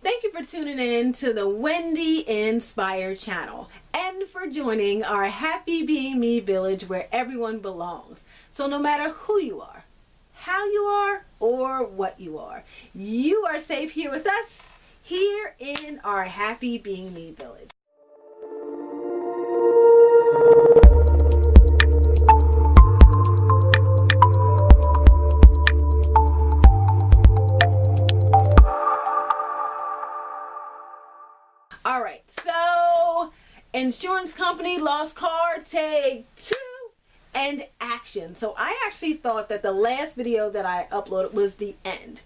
Thank you for tuning in to the Wendy Inspire channel and for joining our Happy Being Me village where everyone belongs. So no matter who you are, how you are, or what you are safe here with us, here in our Happy Being Me village. All right, so insurance company lost car, take 2 and action. So I actually thought that the last video that I uploaded was the end,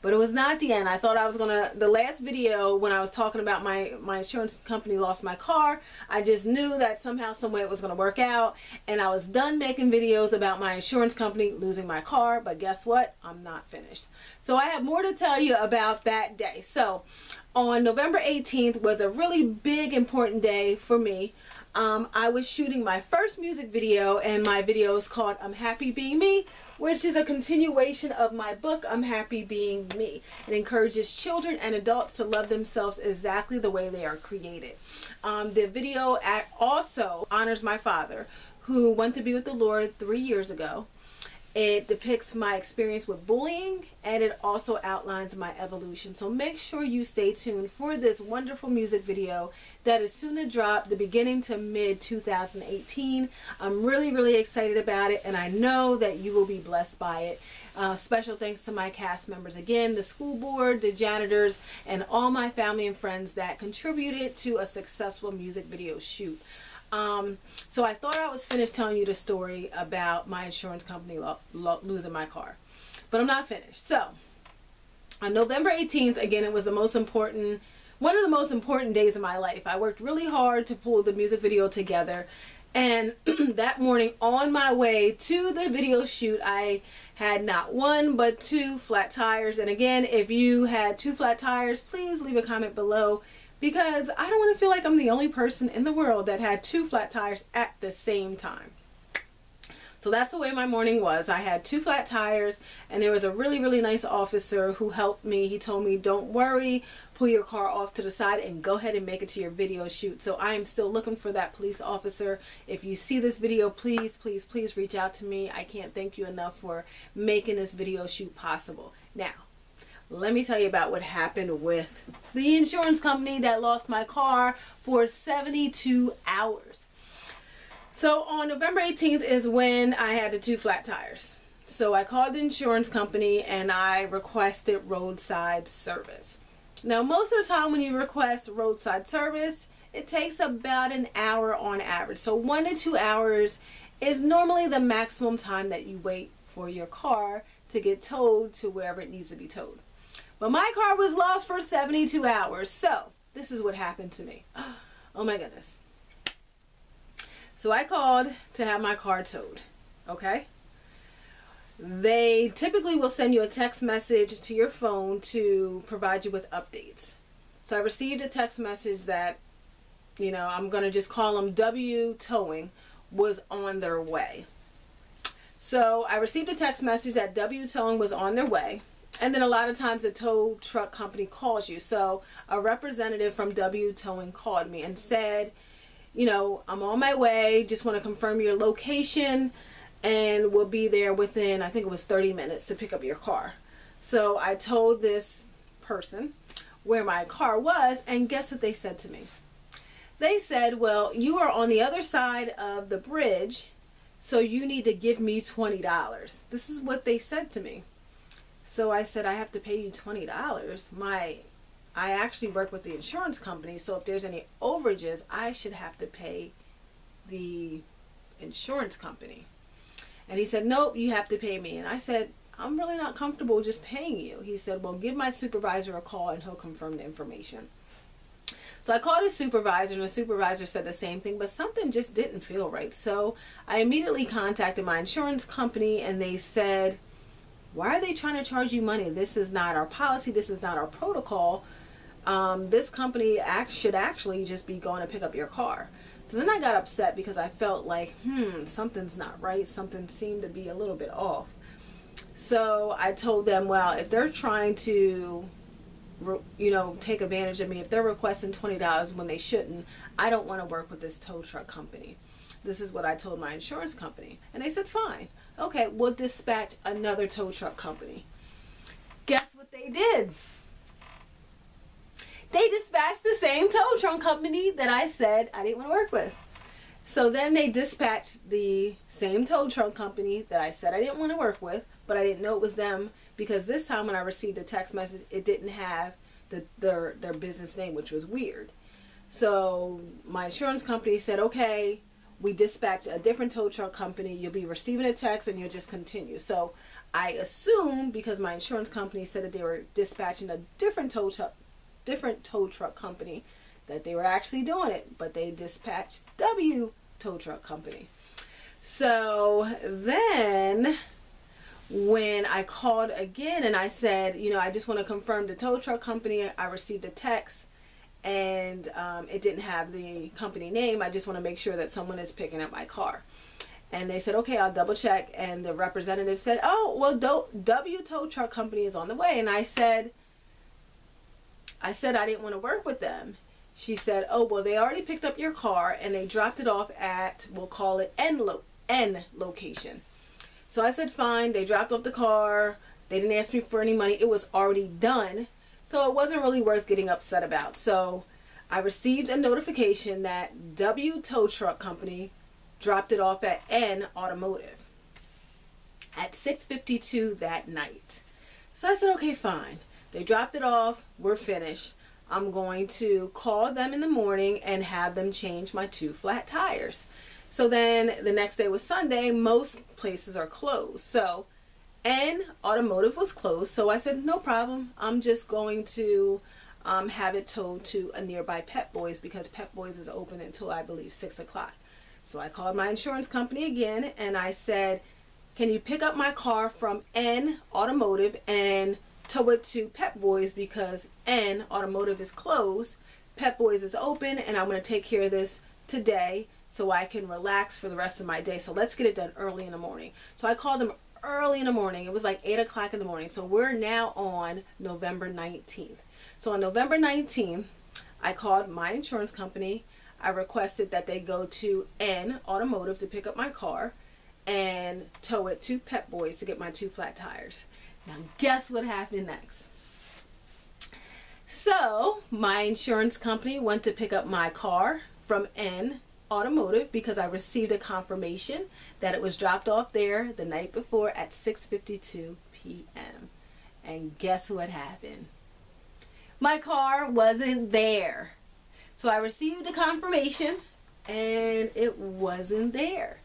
but it was not the end. I thought I was gonna, the last video when I was talking about my insurance company lost my car, I just knew that somehow, some way it was gonna work out, and I was done making videos about my insurance company losing my car. But guess what? I'm not finished. So I have more to tell you about that day. So on November 18th was a really big, important day for me. I was shooting my first music video, and my video is called I'm Happy Being Me, which is a continuation of my book, I'm Happy Being Me. It encourages children and adults to love themselves exactly the way they are created. The video also honors my father, who went to be with the Lord 3 years ago. It depicts my experience with bullying, and it also outlines my evolution. So make sure you stay tuned for this wonderful music video that is soon to drop, the beginning to mid 2018. I'm really excited about it, and I know that you will be blessed by it. Special thanks to my cast members again, the school board, the janitors, and all my family and friends that contributed to a successful music video shoot. So I thought I was finished telling you the story about my insurance company losing my car, but I'm not finished. So on November 18th, again, it was one of the most important days of my life. I worked really hard to pull the music video together, and that morning on my way to the video shoot, I had not 1 but 2 flat tires. And again, if you had 2 flat tires, please leave a comment below, because I don't want to feel like I'm the only person in the world that had 2 flat tires at the same time. So that's the way my morning was. I had 2 flat tires, and there was a really nice officer who helped me. He told me, don't worry, pull your car off to the side and go ahead and make it to your video shoot. So I am still looking for that police officer. If you see this video, please reach out to me. I can't thank you enough for making this video shoot possible. Now, let me tell you about what happened with the insurance company that lost my car for 72 hours. So on November 18th is when I had the 2 flat tires. So I called the insurance company and I requested roadside service. Now, most of the time when you request roadside service, it takes about an hour on average. So 1 to 2 hours is normally the maximum time that you wait for your car to get towed to wherever it needs to be towed. But my car was lost for 72 hours. So this is what happened to me. Oh my goodness. So I called to have my car towed. Okay. They typically will send you a text message to your phone to provide you with updates. So I received a text message that, I'm going to just call them W Towing, was on their way. So I received a text message that W Towing was on their way. And then a lot of times the tow truck company calls you. So a representative from W Towing called me and said, I'm on my way. Just want to confirm your location, and we'll be there within, I think it was 30 minutes to pick up your car. So I told this person where my car was, and guess what they said to me? They said, well, you are on the other side of the bridge, so you need to give me $20. This is what they said to me. So I said, I have to pay you $20. I actually work with the insurance company, so if there's any overages, I should have to pay the insurance company. And he said, nope, you have to pay me. And I said, I'm really not comfortable just paying you. He said, well, give my supervisor a call and he'll confirm the information. So I called his supervisor, and the supervisor said the same thing, but something just didn't feel right. So I immediately contacted my insurance company, and they said, why are they trying to charge you money? This is not our policy. This is not our protocol. This company should actually just be going to pick up your car. So then I got upset because I felt like, something's not right. Something seemed to be a little bit off. So I told them, well, if they're trying to take advantage of me. If they're requesting $20 when they shouldn't, I don't want to work with this tow truck company. This is what I told my insurance company. And they said, fine. Okay, we'll dispatch another tow truck company. Guess what they did? They dispatched the same tow truck company that I said I didn't want to work with. So then they dispatched the same tow truck company that I said I didn't want to work with, but I didn't know it was them, because this time when I received a text message, it didn't have their business name, which was weird. So my insurance company said, okay, we dispatch a different tow truck company. You'll be receiving a text and you'll just continue. So I assumed, because my insurance company said that they were dispatching a different tow truck company, that they were actually doing it, but they dispatched W tow truck company. So then when I called again and I said, I just want to confirm the tow truck company, I received a text and it didn't have the company name. I just want to make sure that someone is picking up my car. And they said, okay, I'll double check. And the representative said, oh, well, W tow truck company is on the way. And I said I didn't want to work with them. She said, oh, well, they already picked up your car and they dropped it off at, we'll call it N location. So I said, fine. They dropped off the car. They didn't ask me for any money. It was already done. So it wasn't really worth getting upset about. So I received a notification that W tow truck company dropped it off at N Automotive at 6:52 that night. So I said, okay, fine. They dropped it off. We're finished. I'm going to call them in the morning and have them change my 2 flat tires. So then the next day was Sunday. Most places are closed. So N Automotive was closed. So I said, no problem. I'm just going to have it towed to a nearby Pep Boys, because Pep Boys is open until, I believe, 6 o'clock. So I called my insurance company again and I said, can you pick up my car from N Automotive and tow it to Pep Boys, because N Automotive is closed, Pep Boys is open, and I'm going to take care of this today so I can relax for the rest of my day. So let's get it done early in the morning. So I called them early in the morning. It was like 8 o'clock in the morning. So we're now on November 19th. So on November 19th, I called my insurance company. I requested that they go to N Automotive to pick up my car and tow it to Pep Boys to get my 2 flat tires. Now guess what happened next? So my insurance company went to pick up my car from N Automotive, because I received a confirmation that it was dropped off there the night before at 6:52 p.m. And guess what happened? My car wasn't there. So I received a confirmation and it wasn't there.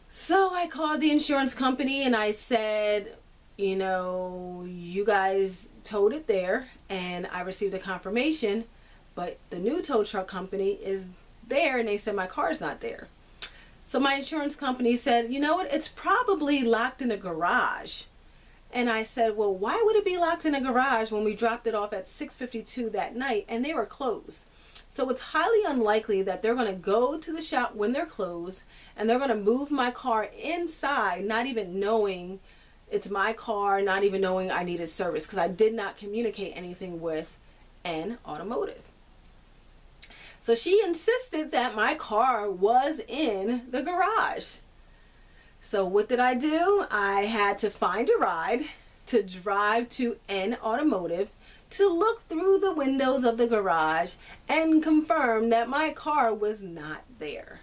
So I called the insurance company and I said, you guys towed it there and I received a confirmation, but the new tow truck company is there, and they said my car's not there. So my insurance company said, you know what, it's probably locked in a garage. And I said, well, why would it be locked in a garage when we dropped it off at 6:52 that night and they were closed? So it's highly unlikely that they're going to go to the shop when they're closed and they're going to move my car inside, not even knowing it's my car, not even knowing I needed service, because I did not communicate anything with N Automotive. So she insisted that my car was in the garage. So what did I do? I had to find a ride to drive to N Automotive to look through the windows of the garage and confirm that my car was not there.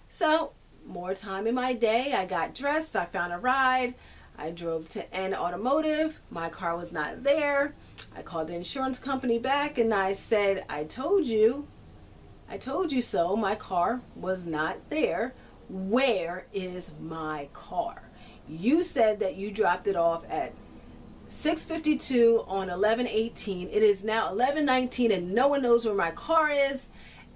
So more time in my day, I got dressed, I found a ride, I drove to N Automotive, my car was not there. I called the insurance company back and I said, I told you so, my car was not there. Where is my car? You said that you dropped it off at 6:52 on 11/18. It is now 11/19 and no one knows where my car is.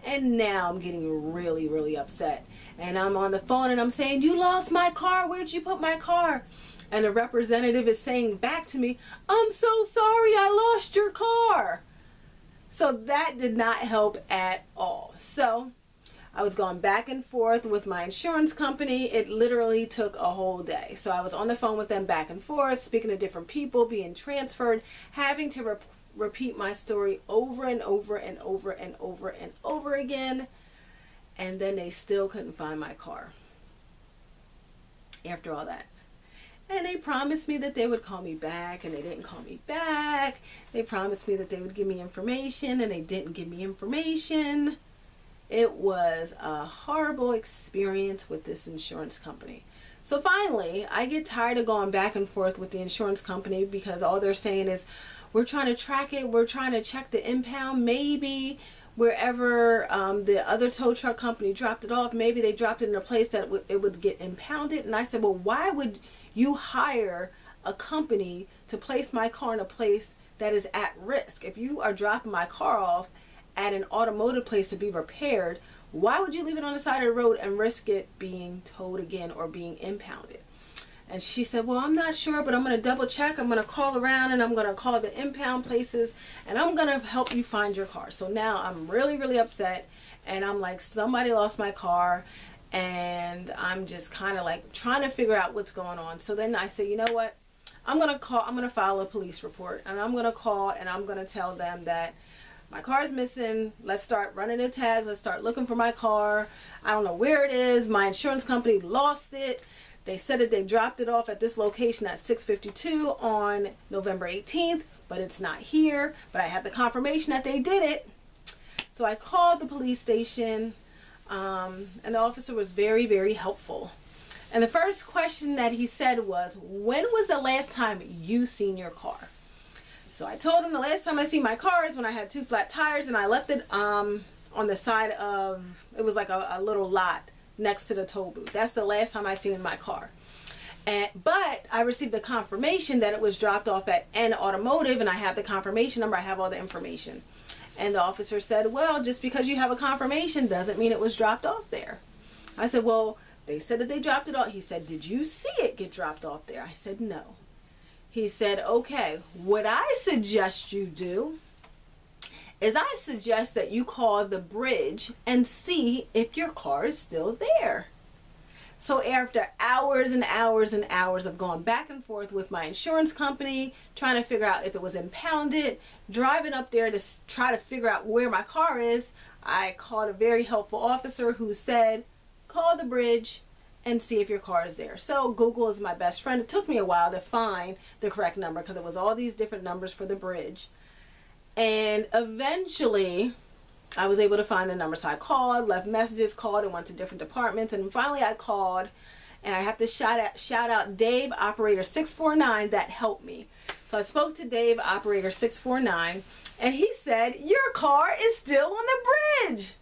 And now I'm getting really, really upset. And I'm on the phone and I'm saying, you lost my car. Where'd you put my car? And the representative is saying back to me, I'm so sorry, I lost your car. So that did not help at all. So I was going back and forth with my insurance company. It literally took a whole day. So I was on the phone with them back and forth, speaking to different people, being transferred, having to repeat my story over and over and over and over and over again. And then they still couldn't find my car after all that. And they promised me that they would call me back, and they didn't call me back. They promised me that they would give me information, and they didn't give me information. It was a horrible experience with this insurance company. So finally, I get tired of going back and forth with the insurance company, because all they're saying is, we're trying to track it, we're trying to check the impound, maybe wherever the other tow truck company dropped it off, maybe they dropped it in a place that it would get impounded. And I said, well, why would you hire a company to place my car in a place that is at risk? If you are dropping my car off at an automotive place to be repaired, why would you leave it on the side of the road and risk it being towed again or being impounded? And she said, well, I'm not sure, but I'm going to double check. I'm going to call around, and I'm going to call the impound places, and I'm going to help you find your car. So now I'm really, really upset, and I'm like, somebody lost my car, and I'm just kind of like trying to figure out what's going on. So then I said, you know what? I'm going to file a police report, and I'm going to call, and I'm going to tell them that my car is missing. Let's start running the tags. Let's start looking for my car. I don't know where it is. My insurance company lost it. They said that they dropped it off at this location at 6:52 on November 18th, but it's not here. But I have the confirmation that they did it. So I called the police station, and the officer was very, very helpful. And the first question that he said was, when was the last time you seen your car? So I told him the last time I seen my car is when I had 2 flat tires, and I left it on the side of, it was like a little lot next to the toll booth. That's the last time I seen my car. But I received the confirmation that it was dropped off at N Automotive, and I have the confirmation number. I have all the information. And the officer said, well, just because you have a confirmation doesn't mean it was dropped off there. I said, well, they said that they dropped it off. He said, did you see it get dropped off there? I said, no. He said, okay, what I suggest you do is I suggest that you call the bridge and see if your car is still there. So after hours and hours and hours of going back and forth with my insurance company, trying to figure out if it was impounded, driving up there to try to figure out where my car is, I called a very helpful officer who said, call the bridge and see if your car is there. So Google is my best friend. It took me a while to find the correct number, because it was all these different numbers for the bridge. And eventually I was able to find the number. So I called, left messages, called, and went to different departments. And finally I called, and I have to shout out Dave, operator 649, that helped me. So I spoke to Dave, operator 649, and he said, your car is still on the bridge.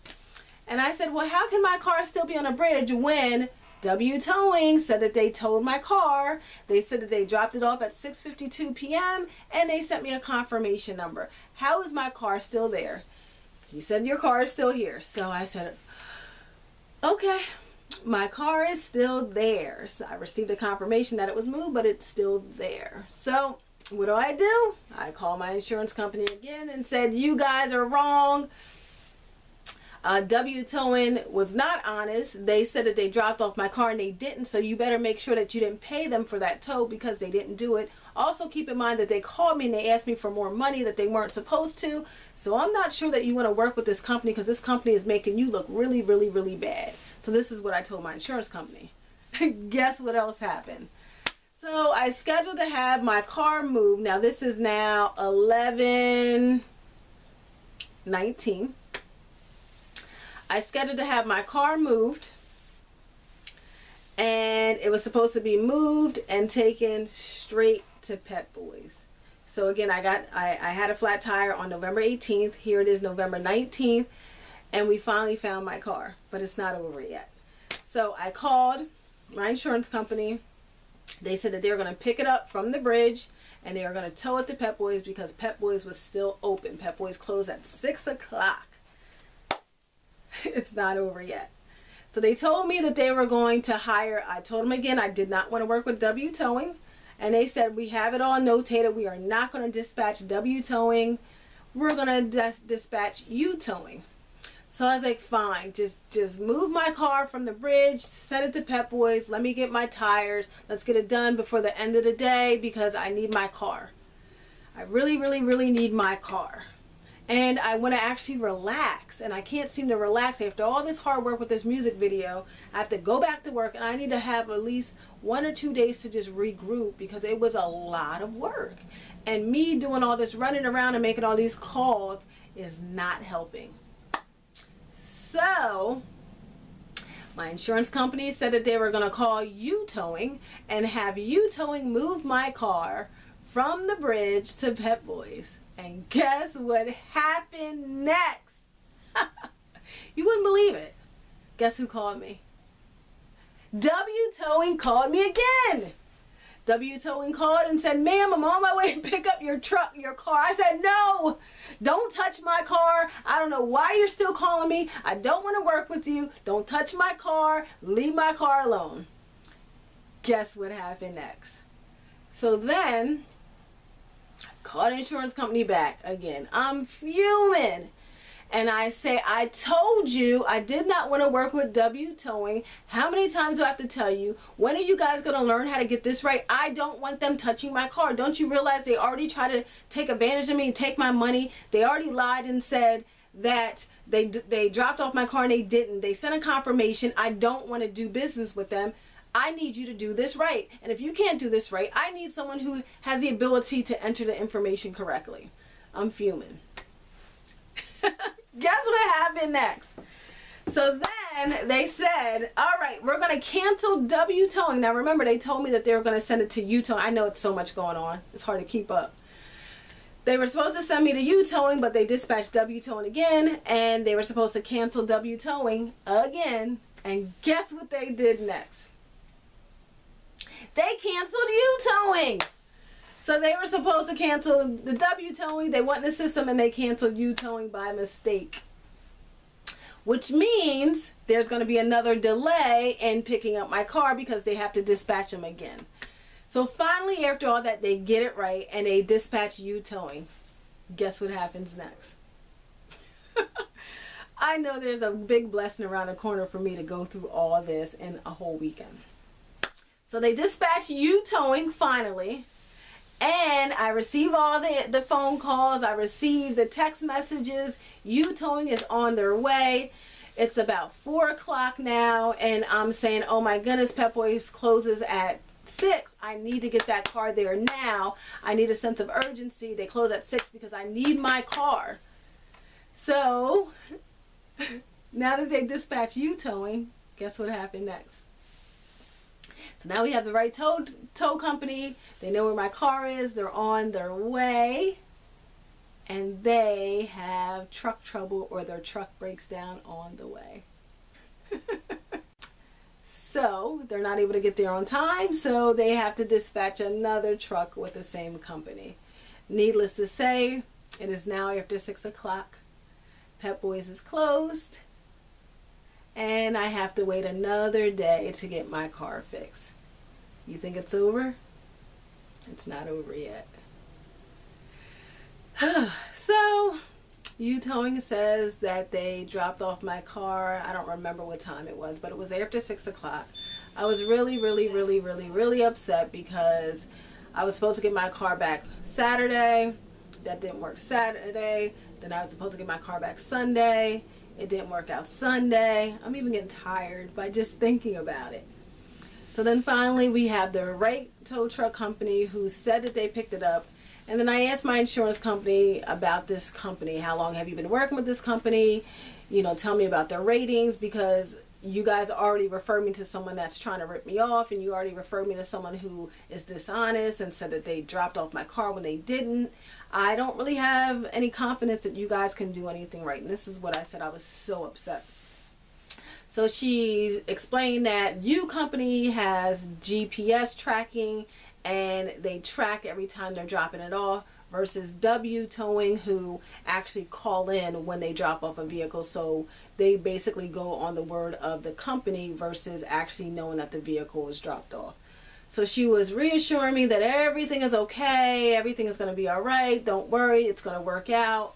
And I said, well, how can my car still be on a bridge when W Towing said that they towed my car? They said that they dropped it off at 6:52 p.m. and they sent me a confirmation number. How is my car still there? He said, your car is still here. So I said, okay, my car is still there. So I received a confirmation that it was moved, but it's still there. So what do? I called my insurance company again and said, you guys are wrong. W Towing was not honest. They said that they dropped off my car and they didn't, so you better make sure that you didn't pay them for that tow, because they didn't do it. Also keep in mind that they called me and they asked me for more money that they weren't supposed to. So I'm not sure that you want to work with this company, because this company is making you look really, really, really bad. So this is what I told my insurance company. Guess what else happened? So I scheduled to have my car moved. Now this is now 11/19. I scheduled to have my car moved, and it was supposed to be moved and taken straight to Pep Boys. So again, I had a flat tire on November 18th. Here it is, November 19th, and we finally found my car, but it's not over yet. So I called my insurance company. They said that they were going to pick it up from the bridge and they were going to tow it to Pep Boys, because Pep Boys was still open. Pep Boys closed at 6 o'clock. It's not over yet. So they told me that they were going to hire. I told them again I did not want to work with W Towing, and they said, we have it all notated. We are not going to dispatch W Towing. We're going to dispatch U Towing. So I was like, fine, just move my car from the bridge, send it to Pep Boys, let me get my tires, let's get it done before the end of the day, because I need my car. I really, really, really need my car. And I want to actually relax, and I can't seem to relax after all this hard work with this music video. I have to go back to work, and I need to have at least 1 or 2 days to just regroup because it was a lot of work. And me doing all this running around and making all these calls is not helping. So my insurance company said that they were going to call U-Towing and have U-Towing move my car from the bridge to Pep Boys. And guess what happened next? You wouldn't believe it. Guess who called me? W-Towing called me again. W-Towing called and said, ma'am, I'm on my way to pick up your car. I said, no, don't touch my car. I don't know why you're still calling me. I don't want to work with you. Don't touch my car. Leave my car alone. Guess what happened next? So then called insurance company back again. I'm fuming. And I say, I told you I did not want to work with W-Towing. How many times do I have to tell you? When are you guys going to learn how to get this right? I don't want them touching my car. Don't you realize they already tried to take advantage of me and take my money? They already lied and said that they dropped off my car and they didn't. They sent a confirmation. I don't want to do business with them. I need you to do this right. And if you can't do this right, I need someone who has the ability to enter the information correctly. I'm fuming. Guess what happened next? So then they said, all right, we're going to cancel W-Towing. Now remember, they told me that they were going to send it to U-Towing. I know it's so much going on. It's hard to keep up. They were supposed to send me to U-Towing, but they dispatched W-Towing again. And they were supposed to cancel W-Towing again. And guess what they did next? They canceled U-Towing. So they were supposed to cancel the W-Towing. They went in the system and they canceled U-Towing by mistake. Which means there's going to be another delay in picking up my car because they have to dispatch them again. So finally, after all that, they get it right and they dispatch U-Towing. Guess what happens next? I know there's a big blessing around the corner for me to go through all this in a whole weekend. So they dispatch U-Towing finally. And I receive all the phone calls. I receive the text messages. U-Towing is on their way. It's about 4 o'clock now. And I'm saying, oh my goodness, Pep Boys closes at 6. I need to get that car there now. I need a sense of urgency. They close at 6 because I need my car. So now that they dispatch U-Towing, guess what happened next? So now we have the right tow company. They know where my car is. They're on their way. And they have truck trouble or their truck breaks down on the way. So they're not able to get there on time. So they have to dispatch another truck with the same company. Needless to say, it is now after 6 o'clock. Pep Boys is closed. And I have to wait another day to get my car fixed. You think it's over? It's not over yet. So, U-Towing says that they dropped off my car. I don't remember what time it was, but it was after 6 o'clock. I was really upset because I was supposed to get my car back Saturday. That didn't work Saturday. Then I was supposed to get my car back Sunday. It didn't work out Sunday. I'm even getting tired by just thinking about it. So then finally we have the right tow truck company who said that they picked it up. And then I asked my insurance company about this company. How long have you been working with this company? You know, tell me about their ratings, because you guys already referred me to someone that's trying to rip me off, and you already referred me to someone who is dishonest and said that they dropped off my car when they didn't. I don't really have any confidence that you guys can do anything right. And this is what I said. I was so upset. So she explained that U company has GPS tracking and they track every time they're dropping it off, versus W-Towing, who actually call in when they drop off a vehicle. So they basically go on the word of the company versus actually knowing that the vehicle was dropped off. So she was reassuring me that everything is okay, everything is going to be all right, don't worry, it's going to work out.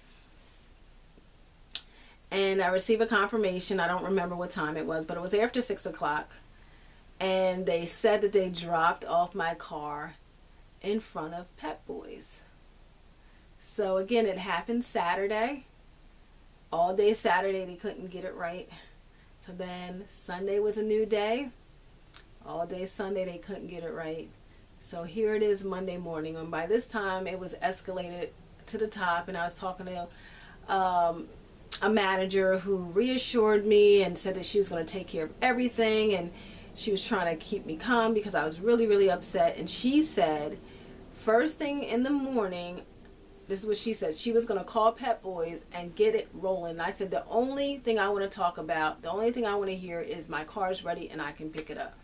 And I received a confirmation. I don't remember what time it was, but it was after 6 o'clock. And they said that they dropped off my car in front of Pep Boys. So again, it happened Saturday. All day Saturday they couldn't get it right. So then Sunday was a new day. All day Sunday they couldn't get it right. So here it is Monday morning, and by this time it was escalated to the top, and I was talking to a manager who reassured me and said that she was going to take care of everything, and she was trying to keep me calm because I was really, really upset. And she said, first thing in the morning, this is what she said, she was going to call Pep Boys and get it rolling. And I said, the only thing I want to talk about, the only thing I want to hear is my car's ready and I can pick it up.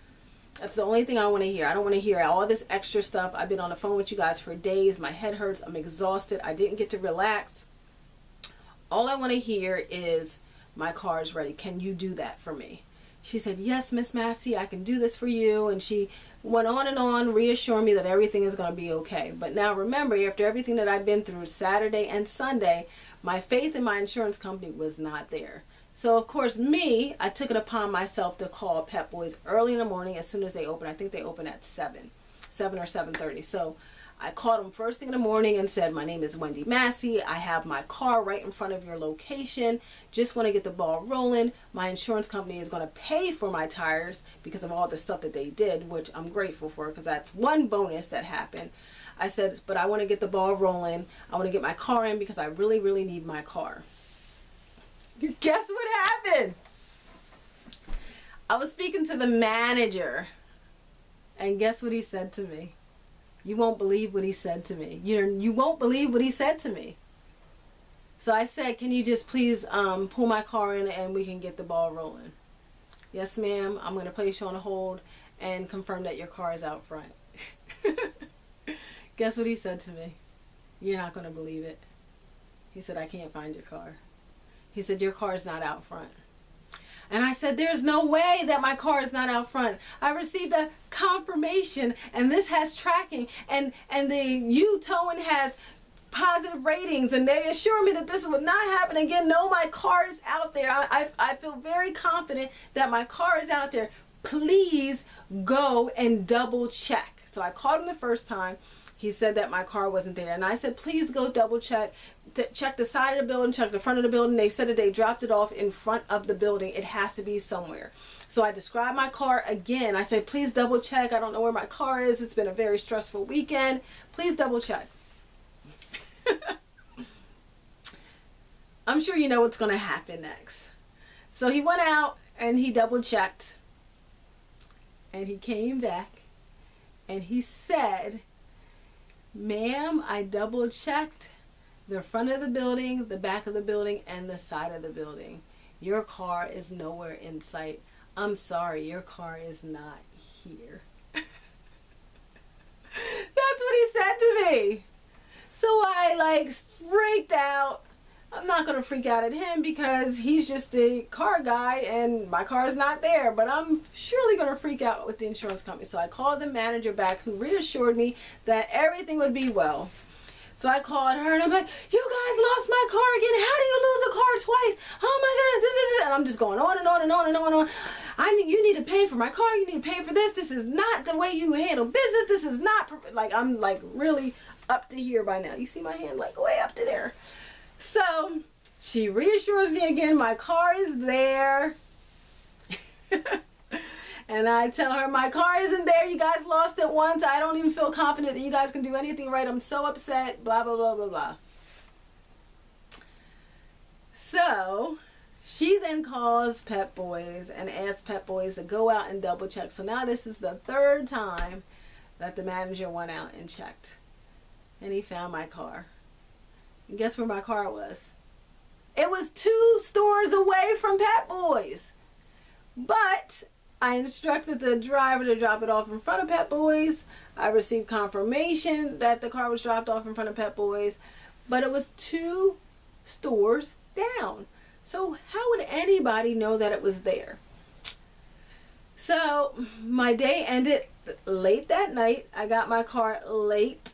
That's the only thing I want to hear. I don't want to hear all this extra stuff. I've been on the phone with you guys for days. My head hurts. I'm exhausted. I didn't get to relax. All I want to hear is my car is ready. Can you do that for me? She said, yes, Miss Massey, I can do this for you. And she went on and on, reassuring me that everything is going to be okay. But now remember, after everything that I've been through Saturday and Sunday, my faith in my insurance company was not there. So, of course, I took it upon myself to call Pep Boys early in the morning as soon as they open. I think they open at 7 or 7:30. So I called them first thing in the morning and said, my name is Wendy Massey. I have my car right in front of your location. Just want to get the ball rolling. My insurance company is going to pay for my tires because of all the stuff that they did, which I'm grateful for because that's one bonus that happened. I said, but I want to get the ball rolling. I want to get my car in because I really, really need my car. Guess what happened? I was speaking to the manager, and guess what he said to me? You won't believe what he said to me. You won't believe what he said to me. So I said, can you just please pull my car in and we can get the ball rolling? Yes, ma'am. I'm going to place you on hold and confirm that your car is out front. Guess what he said to me? You're not going to believe it. He said, I can't find your car. He said, your car is not out front. And I said, there's no way that my car is not out front. I received a confirmation, and this has tracking, and the U-Towing has positive ratings, and they assure me that this would not happen again. No, my car is out there. I feel very confident that my car is out there. Please go and double check. So I called him the first time. He said that my car wasn't there. And I said, please go double check. Check the side of the building, check the front of the building. They said that they dropped it off in front of the building. It has to be somewhere. So I described my car again. I said, please double check. I don't know where my car is. It's been a very stressful weekend. Please double check. I'm sure you know what's going to happen next. So he went out and he double checked. And he came back and he said, ma'am, I double checked the front of the building, the back of the building, and the side of the building. Your car is nowhere in sight. I'm sorry, your car is not here. That's what he said to me. So I freaked out. I'm not going to freak out at him because he's just a car guy and my car is not there. But I'm surely going to freak out with the insurance company. So I called the manager back who reassured me that everything would be well. So I called her and I'm like, you guys lost my car again. How do you lose a car twice? How am I going to do this? And I'm just going on and on and on and on and on. You need to pay for my car. You need to pay for this. This is not the way you handle business. This is not, I'm really up to here by now. You see my hand way up to there. So she reassures me again, my car is there. And I tell her, my car isn't there. You guys lost it once. I don't even feel confident that you guys can do anything right. I'm so upset. Blah, blah, blah, blah, blah. So she then calls Pep Boys and asks Pep Boys to go out and double check. So now this is the third time that the manager went out and checked. And he found my car. And guess where my car was? It was 2 stores away from Pep Boys. But I instructed the driver to drop it off in front of Pep Boys. I received confirmation that the car was dropped off in front of Pep Boys. But it was 2 stores down. So how would anybody know that it was there? So my day ended late that night. I got my car late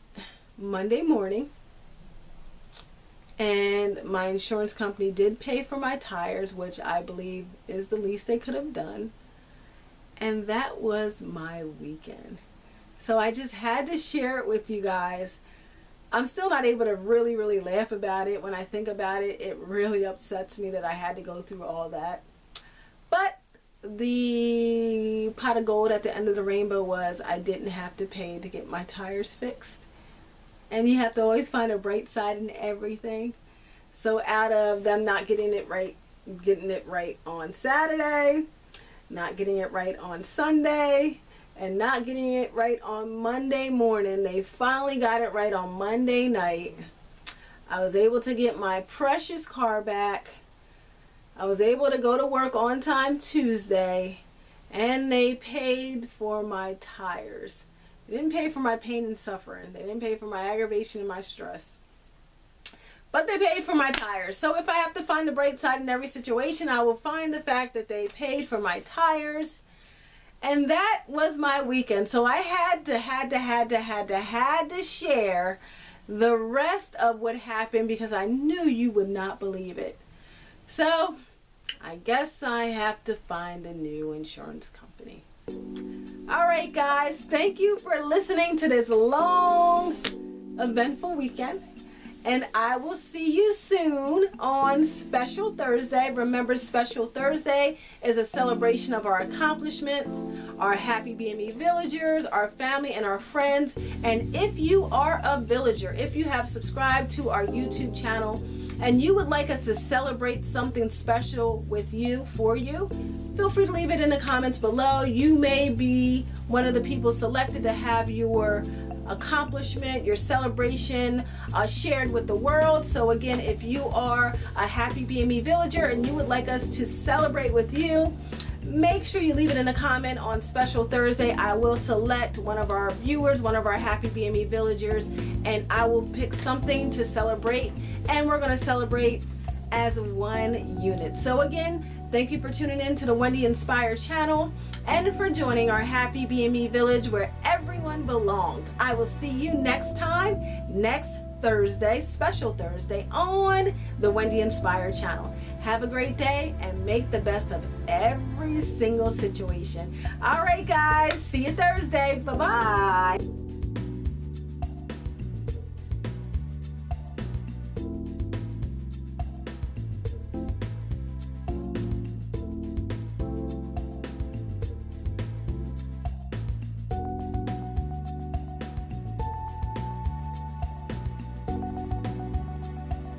Monday morning. And my insurance company did pay for my tires, which I believe is the least they could have done. And that was my weekend. So I just had to share it with you guys. I'm still not able to really laugh about it. When I think about it, it really upsets me that I had to go through all that. But the pot of gold at the end of the rainbow was I didn't have to pay to get my tires fixed. And you have to always find a bright side in everything. So out of them not getting it right on Saturday, not getting it right on Sunday, and not getting it right on Monday morning, they finally got it right on Monday night. I was able to get my precious car back. I was able to go to work on time Tuesday, and they paid for my tires. They didn't pay for my pain and suffering. They didn't pay for my aggravation and my stress. But they paid for my tires. So if I have to find the bright side in every situation, I will find the fact that they paid for my tires. And that was my weekend. So I had to share the rest of what happened because I knew you would not believe it. So I guess I have to find a new insurance company. All right, guys. Thank you for listening to this long, eventful weekend. And I will see you soon on Special Thursday. Remember, Special Thursday is a celebration of our accomplishments, our happy BME villagers, our family, and our friends. And if you are a villager, if you have subscribed to our YouTube channel, and you would like us to celebrate something special with you, for you, feel free to leave it in the comments below. You may be one of the people selected to have your accomplishment, your celebration shared with the world. So again, if you are a happy BME villager and you would like us to celebrate with you, make sure you leave it in a comment on Special Thursday. I will select one of our viewers, one of our happy BME villagers, and I will pick something to celebrate, and we're going to celebrate as one unit. So again, thank you for tuning in to the Wendy Inspired channel and for joining our happy BME village where everyone belongs. I will see you next time, next Thursday, Special Thursday, on the Wendy Inspired channel. Have a great day and make the best of every single situation. All right, guys. See you Thursday. Bye-bye.